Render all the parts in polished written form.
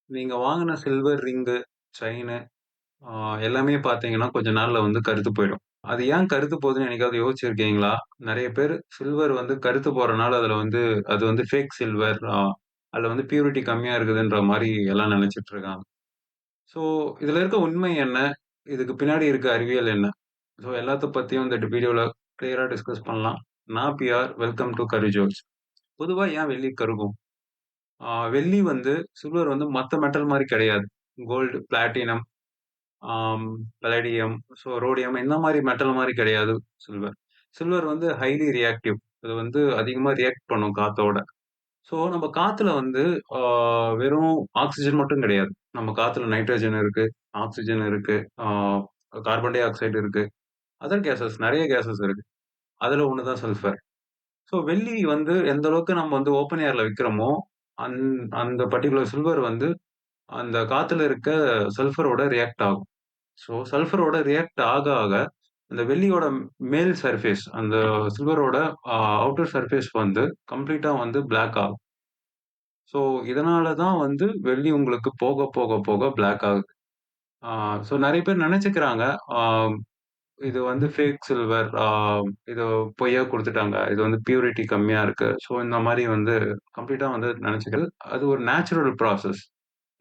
நீங்க வாங்குன silver ring, chain ஆ எல்லாமே பார்த்தீங்கன்னா, கொஞ்ச நாள்ல வந்து கருத்து போயிடும். அது ஏன் கருத்து போகுதுன்னு என்னைக்காவது யோசிச்சிருக்கீங்களா? நெறைய பேரு சில்வர் வந்து கருத்து போறனால அதுல வந்து அது வந்து ஃபேக் சில்வர் அதுல வந்து பியூரிட்டி கம்மியா இருக்குதுன்ற மாரி எல்லாம் நெனச்சுட்டு இருக்காங்க. ஸோ இதுல இருக்க உண்மை என்ன? இதுக்கு பின்னாடி இருக்க அறிவியல் என்ன? ஸோ எல்லாத்த பத்தியும் இந்த வீடியோல கிளியரா டிஸ்கஸ் பண்ணலாம். நான் பிஆர். வெல்கம் டூ கரி ஜோஸ். பொதுவா ஏன் வெள்ளி கருகும்? வெள்ளி வந்து சில்வர் வந்து மத்த மெட்டல் மாரி கிடையாது. கோல்டு, பிளாட்டினம், ஆம் பலேடியம், ரோடியம் இந்த மாரி மெட்டல் மாரி கிடையாது சில்வர். சில்வர் வந்து ஹைலி ரியாக்டிவ். அது வந்து அதிகமா ரியாக்ட் பண்ணும் காத்தோட. நம்ம காத்துல வந்து ஆ வெறும் ஆக்ஸிஜன் மட்டும் கிடையாது. நம்ம காத்துல நைட்ரஜன் இருக்கு, ஆக்ஸிஜன் இருக்கு, ஆ கார்பன் டை ஆக்சைடு இருக்கு. அதர் கேஸஸ் நெறைய கேஸஸ் இருக்கு. அதுல ஒண்ணு தான் சல்ஃபர். வெள்ளி வந்து எந்த அளவுக்கு நம்ம வந்து ஓப்பன் ஏர்ல வைக்கிறோமோ, அந் அந்த பர்ட்டிகுலர் சில்வர் வந்து அந்த காத்துல இருக்க சல்ஃபரோட ரியாக்ட் ஆகும். சல்ஃபரோட ரியாக்ட் ஆக, அந்த வெள்ளியோட மேல் சர்ஃபேஸ் அந்த சில்வரோட அவுட்டர் சர்ஃபேஸ் வந்து கம்ப்ளீட்டா வந்து பிளாக் ஆகும். ஸோ இதனால தான் வந்து வெள்ளி உங்களுக்கு போக பிளாக் ஆகுது. ஆ நெறைய பேர் நெனச்சுக்கிறாங்க, ஆ இது வந்து ஃபேக் சில்வர். இது பொய்யா குடுத்துட்டாங்க. இது வந்து பியூரிட்டி கம்மியா இருக்கு. இந்த மாரி வந்து கம்ப்ளீட்டா வந்து நெனச்சுக்கிறது. அது ஒரு நேச்சுரல் ப்ராசஸ்.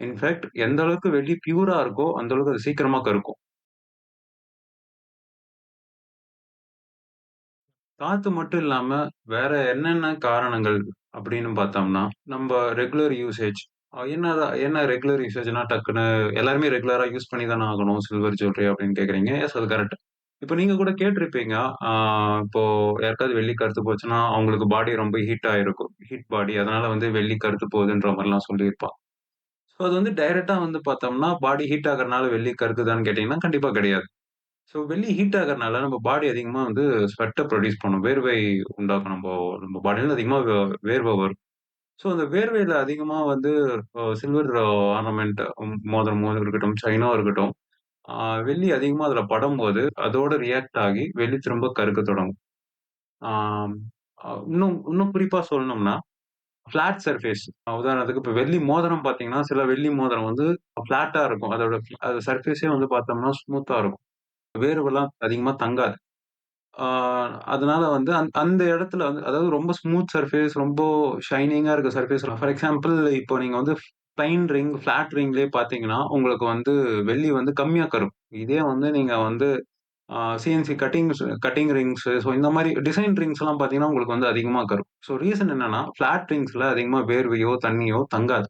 இன்ஃபாக்ட் எந்த அளவுக்கு வெள்ளி பியூரா இருக்கோ, அந்த அளவுக்கு அது சீக்கிரமா கருக்கும். காத்து மட்டும் இல்லாம, வேற என்னென்ன காரணங்கள் அப்படின்னு பார்த்தோம்னா, நம்ப ரெகுலர் யூசேஜ். என்ன ரெகுலர் யூசேஜ்ன்னா டக்குனு எல்லாருமே ரெகுலரா யூஸ் பண்ணி தானே ஆகணும் சில்வர் ஜுவல்லரி அப்படின்னு கேட்கிறீங்க. எஸ் அது கரெக்ட். இப்ப நீங்க கூட கேட்டிருப்பீங்க. ஆ இப்போ யாருக்காவது வெள்ளி கருத்து போச்சுன்னா, அவங்களுக்கு பாடி ரொம்ப ஹீட் ஆயிருக்கும். Heat body. அதனால வந்து வெள்ளி கருத்து போகுதுன்ற மாரிலாம் சொல்லியிருப்பாங்க. அது வந்து டைரக்ட்டா வந்து பார்த்தோம்னா, பாடி ஹீட் ஆகுறனால வெள்ளி கருக்குதான்னு கேட்டீங்கன்னா, கண்டிப்பா கிடையாது. வெள்ளி ஹீட் ஆகுறனால நம்ம பாடி அதிகமா வந்து ஸ்வெட்ட ப்ரொடியூஸ் பண்ணும். வேர்வை உண்டாக்கும். நம்ம பாடியில அதிகமா வேர்வை வரும். அந்த வேர்வையில அதிகமா வந்து சில்வர் ஆர்னமென்ட் மோதிரமோ இருக்கட்டும், செயினோ இருக்கட்டும், ஆ வெள்ளி அதிகமா அதில படும்போது, அதோட ரியாக்ட் ஆகி வெள்ளி திரும்ப கருக்க தொடங்கும். ஆம் இன்னும் இன்னும் குறிப்பா சொல்லணும்னா, ஃப்ளாட் சர்ஃபேஸ். உதாரணத்துக்கு இப்ப வெள்ளி மோதிரம் பார்த்தீங்கன்னா, சில வெள்ளி மோதிரம் வந்து ஃப்ளாட்டா இருக்கும். அது சர்ஃபேஸே வந்து பார்த்தோம்னா ஸ்மூத்தா இருக்கும். வேர்வலாம் அதிகமா தங்காது. ஆ அதனால வந்து அந்த இடத்துல வந்து அதாவது ரொம்ப ஸ்மூத் சர்ஃபேஸ், ரொம்ப ஷைனிங்கா இருக்க சர்ஃபேஸ் ஃபார் எக்ஸாம்பிள் இப்போ நீங்க வந்து பிளைன் ரிங், ஃப்ளாட் ரிங்லயே பார்த்தீங்கன்னா, உங்களுக்கு வந்து வெள்ளி வந்து கம்மியா கருக்கும். இதே வந்து நீங்க வந்து சிஎன்சி கட்டிங் ரிங்ஸ் இந்த மாரி டிசைன் ரிங்ஸ்லாம் பார்த்தீங்கன்னா, உங்களுக்கு வந்து அதிகமா கருக்கும். ரீசன் என்னன்னா, ஃப்ளாட் ரிங்ஸ்ல அதிகமா வேர்வையோ, தண்ணியோ தங்காது.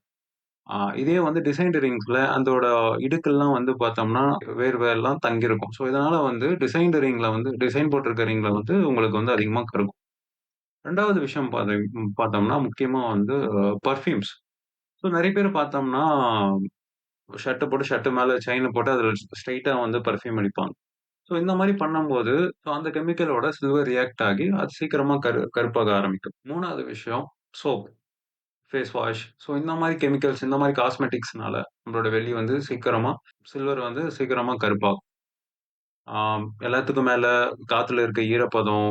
இதே வந்து டிசைன்டு ரிங்ஸ்ல அதோட இடுக்கெல்லாம் வந்து பார்த்தோம்னா, வேர்வை எல்லாம் தங்கியிருக்கும். இதனால வந்து டிசைன்டு ரிங்ல வந்து டிசைன் போட்டிருக்க ரிங்ல வந்து உங்களுக்கு வந்து அதிகமா கருக்கும். 2வது விஷயம் பார்த்தோம்னா, முக்கியமா வந்து பெர்ஃப்யூம்ஸ். நெறைய பேர் பார்த்தோம்னா, ஷர்ட் மேல செயின் போட்டு அதில ஸ்ட்ரெய்ட்டா வந்து பெர்ஃப்யூம் அடிப்பாங்க. இந்த மாரி பண்ணும்போது, அந்த கெமிக்கலோட சில்வர் ரியாக்ட் ஆகி, அது சீக்கிரமா கருப்பாக ஆரம்பிக்கும். 3வது விஷயம் சோப். Face wash. இந்த மாரி கெமிக்கல்ஸ், இந்த மாரி காஸ்மெட்டிக்ஸ்னால நம்மளோட வெள்ளி வந்து சில்வர் வந்து சீக்கிரமா கருப்பாகும். எல்லாத்துக்கும் மேல காத்துல இருக்க ஈரப்பதம்,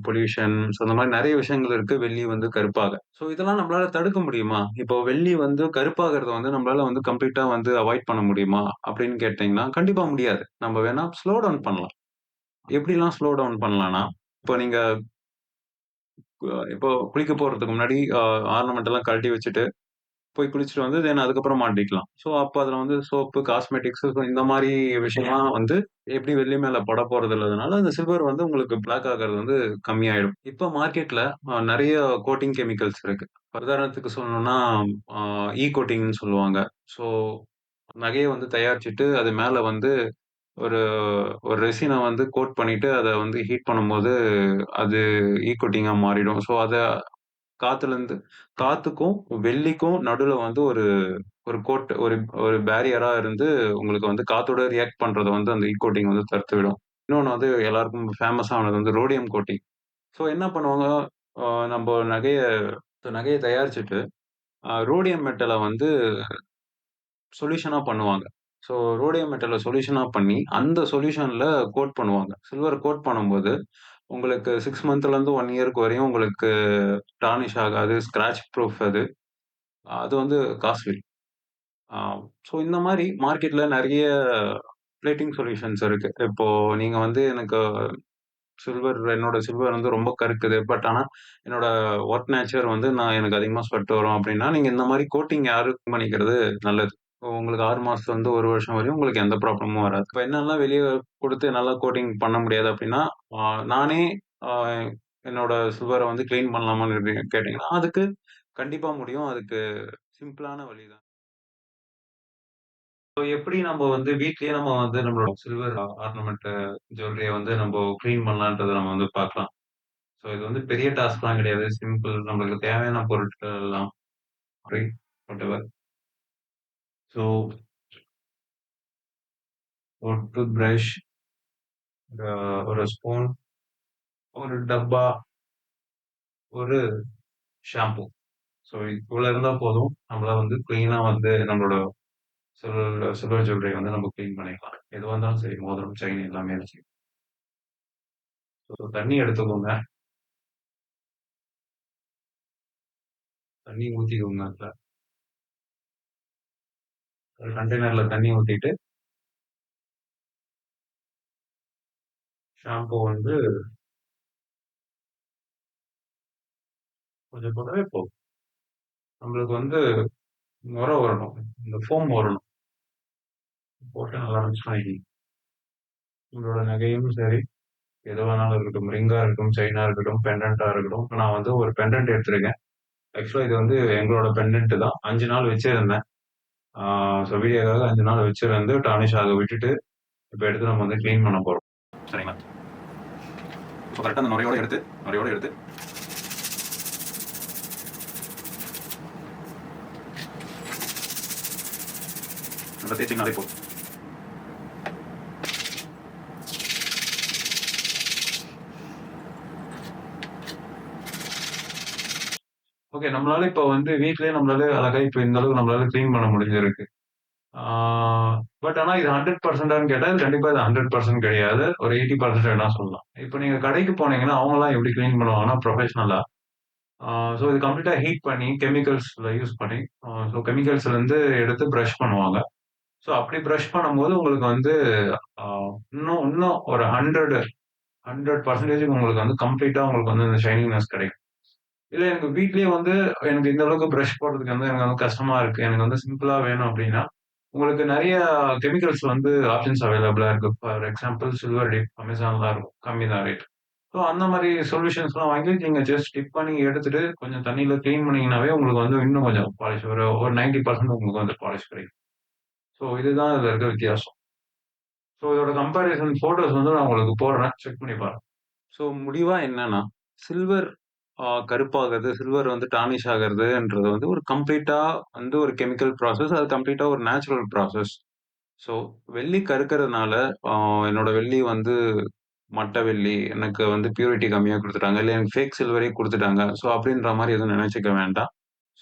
பொல்யூஷன் இந்த மாரி நெறைய விஷயங்கள் இருக்கு வெள்ளி வந்து கருப்பாக. இதெல்லாம் நம்மளால தடுக்க முடியுமா? இப்போ வெள்ளி வந்து கருப்பாகுறத வந்து நம்மளால வந்து கம்ப்ளீட்டா வந்து அவாய்ட் பண்ண முடியுமா? அப்படின்னு கேட்டீங்கன்னா, கண்டிப்பா முடியாது. நம்ம வேணா ஸ்லோ டவுன் பண்ணலாம். எப்படிலாம் ஸ்லோ டவுன் பண்ணலாம்னா, இப்போ நீங்க இப்போ குளிக்க போறதுக்கு முன்னாடி ஆர்னமெண்ட் எல்லாம் கழட்டி வச்சுட்டு போய் குளிச்சுட்டு வந்து தென் அதுக்கப்புறம் மாட்டிக்கலாம். அப்ப அதுல வந்து சோப்பு, காஸ்மெட்டிக்ஸ் இந்த மாரி விஷயம்லாம் வந்து எப்படி வெள்ளி மேல படப்போறது இல்லாதனால, அந்த சில்வர் வந்து உங்களுக்கு பிளாக் ஆகுறது வந்து கம்மியாயிடும். இப்ப மார்க்கெட்ல நெறைய கோட்டிங் கெமிக்கல்ஸ் இருக்கு. உதாரணத்துக்கு சொல்லணும்னா, ஆ கோட்டிங்ன்னு சொல்லுவாங்க. ஸோ நகைய வந்து தயாரிச்சுட்டு, அது மேல வந்து ஒரு ஒரு ரெசின வந்து கோட் பண்ணிட்டு, அத வந்து ஹீட் பண்ணும்போது, அது கோட்டிங்கா மாறிடும். அத காத்துலருந்து காத்துக்கும், வெள்ளிக்கும் நடுவுல வந்து ஒரு ஒரு கோட் ஒரு ஒரு பேரியரா இருந்து உங்களுக்கு வந்து காத்தோட ரியாக்ட் பண்றத வந்து அந்த கோட்டிங் வந்து தடுத்துவிடும். இன்னொன்னு வந்து எல்லாருக்கும் ஃபேமஸ் ஆனது வந்து ரோடியம் கோட்டிங். என்ன பண்ணுவாங்க, அ நம்ப நகைய தயாரிச்சுட்டு, ரோடியம் மெட்டல வந்து சொல்யூஷனா பண்ணுவாங்க. ரோடியம் மெட்டல சொல்யூஷனா பண்ணி, அந்த சொல்யூஷன்ல கோட் பண்ணுவாங்க. சில்வர கோட் பண்ணும்போது, உங்களுக்கு 6 மந்த்லருந்து 1 இயர்க்கு வரையும் உங்களுக்கு டார்னிஷ் ஆகாது. ஸ்க்ராட்ச் ப்ரூஃப் அது. அது வந்து காஸ்ட்லி. ஆ ஸோ இந்த மாரி மார்க்கெட்ல நெறைய பிளேட்டிங் சொல்யூஷன்ஸ் இருக்கு. இப்போ நீங்க வந்து எனக்கு என்னோட சில்வர் வந்து ரொம்ப கருக்குது. பட் ஆனா, என்னோட வொர்க் நேச்சர் வந்து எனக்கு அதிகமா ஸ்வெட் வரும் அப்டின்னா, நீங்க இந்த மாரி கோட்டிங் யாரும் பண்ணிக்கிறது நல்லது. உங்களுக்கு 6 மாசத்துலருந்து 1 வருஷம் வரையும் உங்களுக்கு எந்த ப்ராப்ளமும் வராது. இப்ப என்னல்லாம் வெளிய குடுத்து நல்லா கோட்டிங் பண்ண முடியாது அப்டின்னா, நானே ஆ என்னோட சில்வர வந்து கிளீன் பண்ணலாமான்னு கேட்டீங்கன்னா, அதுக்கு கண்டிப்பா முடியும். அதுக்கு சிம்பிளான வழி தான். ஸோ எப்படி நம்ம வந்து வீட்லயே நம்ம வந்து நம்மளோட சில்வர் ஆர்னமெண்ட் ஜுவல்லரிய வந்து நம்ம கிளீன் பண்ணலான்றத நம்ம வந்து பார்க்கலாம். ஸோ இது வந்து பெரிய டாஸ்க்லாம் கிடையாது. சிம்பிள் நம்மளுக்கு தேவையான பொருட்கள் எல்லாம் ரைட் வாட்டெவர். ஸோ ஒரு டூத் பிரஷ், ஒரு ஸ்பூன், ஒரு டப்பா, ஒரு ஷாம்பு. ஸோ இவ்வளோ இருந்தா போதும். நம்மள வந்து கிளீனா வந்து நம்மளோட சில்வர் ஜுவல்லரிய வந்து நம்ம கிளீன் பண்ணிக்கலாம். எதுவா இருந்தாலும் சரி, மோதிரம், செயின் எல்லாமே சரி. ஸோ தண்ணி எடுத்துக்கோங்க. தண்ணி ஊத்திக்கோங்க அதுல. ஒரு கண்டெய்னர்ல தண்ணி ஊத்திட்டு, ஷாம்பு வந்து கொஞ்சம் போட்டாவே போதும். நம்மளுக்கு வந்து நுரை வரணும். இந்த ஃபோம் வரணும். போட்டு நல்லா மிக்ஸ் பண்ணிக்கணும். உங்களோட நகையும் சரி, எது வேணாலும் இருக்கட்டும். ரிங்கா இருக்கட்டும், செயினா இருக்கட்டும், பெண்டன்ட்டா இருக்கட்டும். இப்ப நான் வந்து ஒரு பெண்டன்ட் எடுத்திருக்கேன். ஆக்சுவலா இது வந்து எங்களோட பெண்டன்ட் தான். 5 நாள் வச்சிருந்தேன். ஆ ஸோ வீடியோக்காக 5 நாள் வச்சிருந்து டார்னிஷ் ஆக விட்டுட்டு, இப்ப எடுத்து நம்ம வந்து கிளீன் பண்ண போறோம். சரிங்களா? இப்போ கரெக்ட்டா அந்த நுரையோட எடுத்து நல்லா தேய்ச்சீங்கனாலே போதும். ஓகே. நம்மளால இப்ப வந்து வீட்லயே நம்மளால அழகா இப்ப இந்த அளவுக்கு நம்மளால கிளீன் பண்ண முடிஞ்சிருக்கு. ஆ பட் ஆனா இது 100% கேட்டா, இது கண்டிப்பா இது 100% கிடையாது. ஒரு 80% வேணா சொல்லலாம். இப்ப நீங்க கடைக்கு போனீங்கன்னா, அவங்கலாம் எப்படி கிளீன் பண்ணுவாங்கன்னா, ப்ரொஃபஷனலா ஆ ஸோ இது கம்ப்ளீட்டா ஹீட் பண்ணி, கெமிக்கல்ஸ்ல யூஸ் பண்ணி, ஸோ கெமிக்கல்ஸ்லருந்து எடுத்து பிரஷ் பண்ணுவாங்க. ஸோ அப்படி பிரஷ் பண்ணும்போது உங்களுக்கு வந்து ஆ இன்னும் இன்னும் ஒரு 100% உங்களுக்கு வந்து கம்ப்ளீட்டா உங்களுக்கு வந்து அந்த ஷைனிங்னஸ் கிடைக்கும். இல்ல எனக்கு வீட்லயே வந்து எனக்கு இந்த அளவுக்கு பிரஷ் போடுறதுக்கு வந்து எனக்கு வந்து கஷ்டமா இருக்கு. எனக்கு வந்து சிம்பிளா வேணும் அப்டின்னா, உங்களுக்கு நெறைய கெமிக்கல்ஸ் வந்து ஆப்ஷன்ஸ் அவைலபிளா இருக்கு. ஃபார் எக்ஸாம்பிள் சில்வர் டிப் அமேசான்லாம் இருக்கும். கம்மி தான் ரேட். ஸோ அந்த மாரி சொல்யூஷன்ஸ்லாம் வாங்கி நீங்க ஜஸ்ட் டிப் பண்ணி எடுத்துட்டு கொஞ்சம் தண்ணீல கிளீன் பண்ணீங்கன்னாவே உங்களுக்கு வந்து இன்னும் கொஞ்சம் பாலிஷ் ஒரு ஒரு 90% உங்களுக்கு வந்து பாலிஷ் கிடைக்கும். ஸோ இதுதான் இதுல இருக்க வித்தியாசம். ஸோ இதோட கம்பேரிசன் ஃபோட்டோஸ் வந்து நான் உங்களுக்கு போடுறேன். செக் பண்ணி பாருங்க. ஸோ முடிவா என்னன்னா, சில்வர் கருப்பாகுறது, சில்வர் வந்து டார்னிஷ் ஆகுறதுன்றது வந்து ஒரு கம்ப்ளீட்டா வந்து ஒரு கெமிக்கல் ப்ராசஸ். அது கம்ப்ளீட்டா ஒரு நேச்சுரல் ப்ராசஸ். ஸோ வெள்ளி கருக்கறதுனால, ஆ என்னோட வெள்ளி வந்து மட்ட வெள்ளி, எனக்கு வந்து பியூரிட்டி கம்மியா குடுத்துட்டாங்க. இல்ல எனக்கு ஃபேக் சில்வரே குடுத்துட்டாங்க. ஸோ அப்படின்ற மாரி எதுவும் நெனச்சுக்க வேண்டாம்.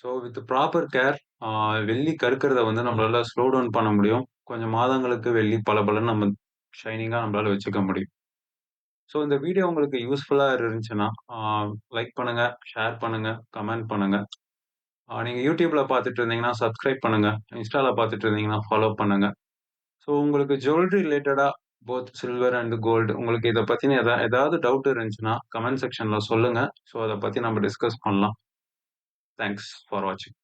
ஸோ வித் ப்ராப்பர் கேர் ஆ வெள்ளி கருக்கறத வந்து நம்மளால ஸ்லோ டவுன் பண்ண முடியும். கொஞ்சம் மாதங்களுக்கு வெள்ளி பளபளன்னு நம்ம ஷைனிங்கா நம்மளால வச்சுக்க முடியும். ஸோ இந்த வீடியோ உங்களுக்கு யூஸ்ஃபுல்லா இருந்துச்சுன்னா, ஆ லைக் பண்ணுங்க, ஷேர் பண்ணுங்க, கமெண்ட் பண்ணுங்க. நீங்க YouTubeல பார்த்துட்டு இருந்தீங்கன்னா, சப்ஸ்கிரைப் பண்ணுங்க. Instaல பார்த்துட்டு இருந்தீங்கன்னா, ஃபாலோ பண்ணுங்க. ஸோ உங்களுக்கு ஜுவல்லரி ரிலேட்டடா போத் சில்வர் அண்ட் கோல்டு உங்களுக்கு இத பத்தின ஏதாவது டவுட் இருந்துச்சுன்னா, கமெண்ட் செக்ஷன்ல சொல்லுங்க. ஸோ அத பத்தி நம்ம டிஸ்கஸ் பண்ணலாம். தேங்க்ஸ் ஃபார் வாட்சிங்.